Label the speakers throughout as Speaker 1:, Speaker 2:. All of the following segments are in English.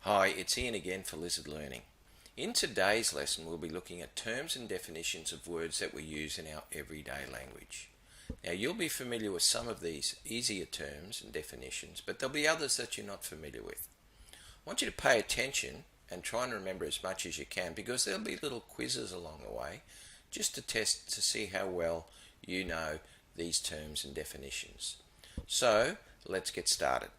Speaker 1: Hi, it's Ian again for Lizard Learning. In today's lesson we'll be looking at terms and definitions of words that we use in our everyday language. Now you'll be familiar with some of these easier terms and definitions, but there'll be others that you're not familiar with. I want you to pay attention and try and remember as much as you can, because there'll be little quizzes along the way just to test to see how well you know these terms and definitions. So let's get started.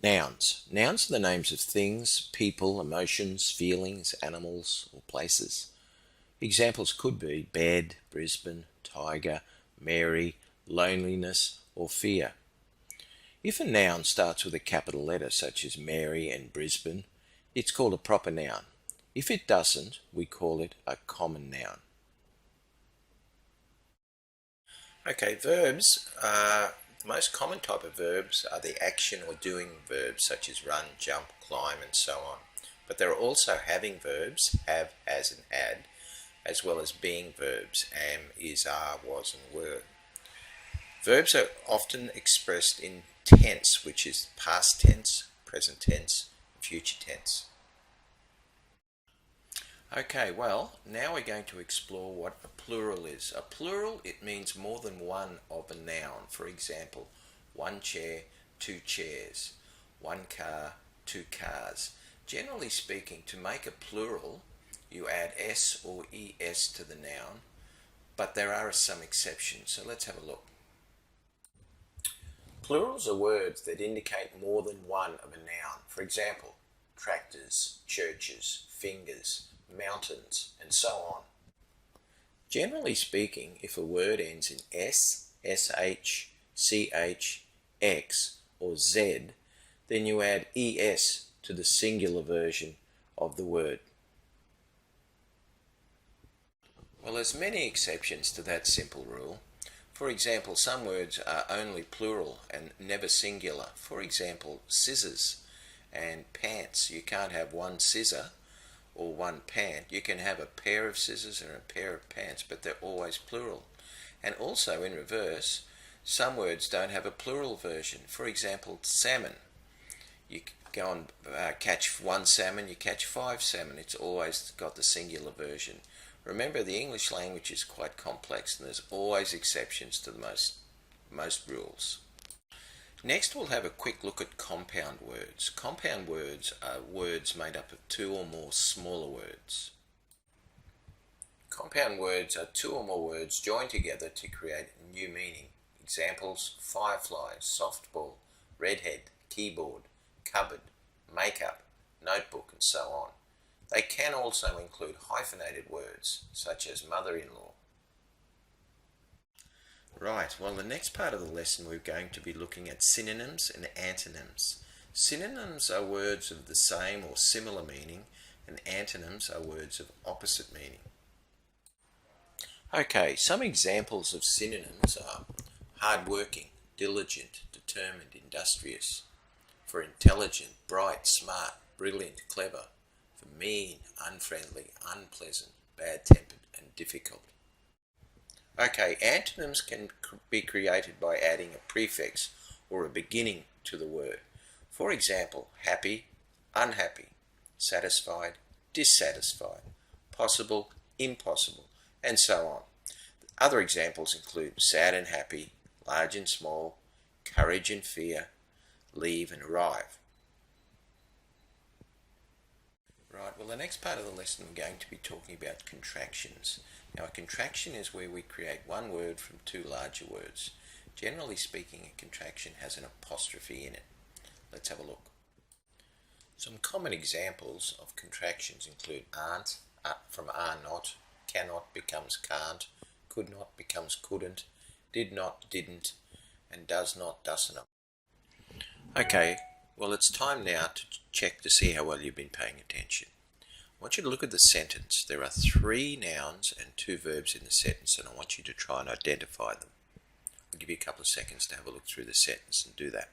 Speaker 1: Nouns. Nouns are the names of things, people, emotions, feelings, animals, or places. Examples could be bed, Brisbane, tiger, Mary, loneliness, or fear. If a noun starts with a capital letter such as Mary and Brisbane, it's called a proper noun. If it doesn't, we call it a common noun. Okay, verbs are the most common type of verbs are the action or doing verbs such as run, jump, climb, and so on. But there are also having verbs, have, has, and had, as well as being verbs, am, is, are, was, and were. Verbs are often expressed in tense, which is past tense, present tense, and future tense. Okay, well, now we're going to explore what a plural is. A plural, it means more than one of a noun. For example, one chair, two chairs, one car, two cars. Generally speaking, to make a plural, you add s or es to the noun, but there are some exceptions, so let's have a look. Plurals are words that indicate more than one of a noun. For example, tractors, churches, fingers, mountains, and so on. Generally speaking, if a word ends in s, sh, ch, x, or z, then you add es to the singular version of the word. Well, there's many exceptions to that simple rule. For example, some words are only plural and never singular. For example, scissors and pants. You can't have one scissor or one pant. You can have a pair of scissors and a pair of pants, but they're always plural. And also in reverse, some words don't have a plural version. For example, salmon. You go and catch one salmon, you catch 5 salmon. It's always got the singular version. Remember, the English language is quite complex and there's always exceptions to most rules. Next, we'll have a quick look at compound words. Compound words are words made up of two or more smaller words. Compound words are two or more words joined together to create a new meaning. Examples: firefly, softball, redhead, keyboard, cupboard, makeup, notebook, and so on. They can also include hyphenated words, such as mother-in-law. Right, well, the next part of the lesson we're going to be looking at synonyms and antonyms. Synonyms are words of the same or similar meaning, and antonyms are words of opposite meaning. Okay, some examples of synonyms are hardworking, diligent, determined, industrious. For intelligent, bright, smart, brilliant, clever. For mean, unfriendly, unpleasant, bad-tempered, and difficult. Okay, antonyms can be created by adding a prefix or a beginning to the word. For example, happy, unhappy, satisfied, dissatisfied, possible, impossible, and so on. Other examples include sad and happy, large and small, courage and fear, leave and arrive. Right, well, the next part of the lesson we're going to be talking about contractions. Now, a contraction is where we create one word from two larger words. Generally speaking, a contraction has an apostrophe in it. Let's have a look. Some common examples of contractions include aren't, from are not, cannot becomes can't, could not becomes couldn't, did not didn't, and does not doesn't. Okay, well, it's time now to check to see how well you've been paying attention. I want you to look at the sentence. There are 3 nouns and 2 verbs in the sentence, and I want you to try and identify them. I'll give you a couple of seconds to have a look through the sentence and do that.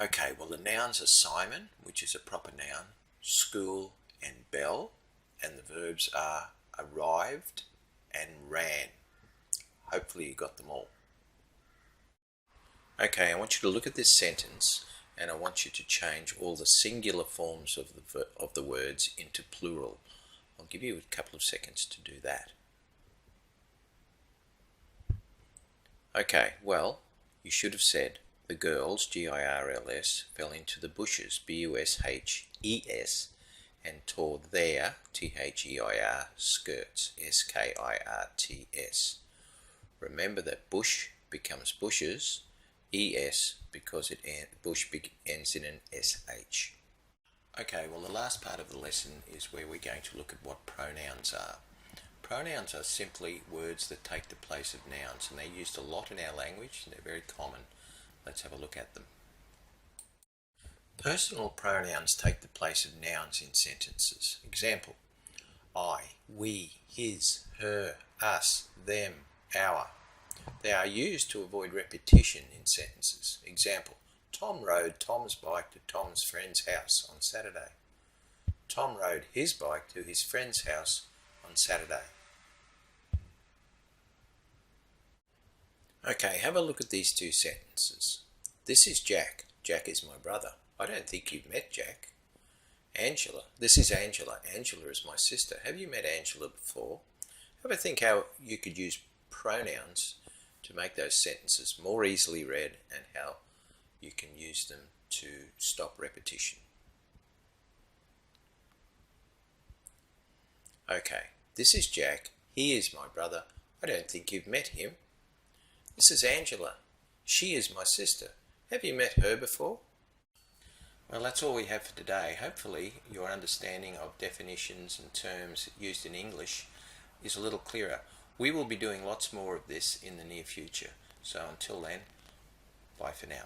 Speaker 1: Okay, well the nouns are Simon, which is a proper noun, school and bell, and the verbs are arrived and ran. Hopefully you got them all. Okay, I want you to look at this sentence and I want you to change all the singular forms of the words into plural. I'll give you a couple of seconds to do that. Okay, well, you should have said the girls, Girls, fell into the bushes, Bushes, and tore their, Their, skirts, Skirts. Remember that bush becomes bushes, because bush ends in an sh. Okay, well the last part of the lesson is where we're going to look at what pronouns are. Pronouns are simply words that take the place of nouns, and they're used a lot in our language and they're very common. Let's have a look at them. Personal pronouns take the place of nouns in sentences. Example: I, we, his, her, us, them, our. They are used to avoid repetition in sentences. Example: Tom rode Tom's bike to Tom's friend's house on Saturday. Tom rode his bike to his friend's house on Saturday. Okay, have a look at these two sentences. This is Jack. Jack is my brother. I don't think you've met Jack. Angela. This is Angela. Angela is my sister. Have you met Angela before? Have a think how you could use pronouns to make those sentences more easily read and how you can use them to stop repetition. Okay, this is Jack. He is my brother. I don't think you've met him. This is Angela. She is my sister. Have you met her before? Well, that's all we have for today. Hopefully your understanding of definitions and terms used in English is a little clearer. We will be doing lots more of this in the near future. So until then, bye for now.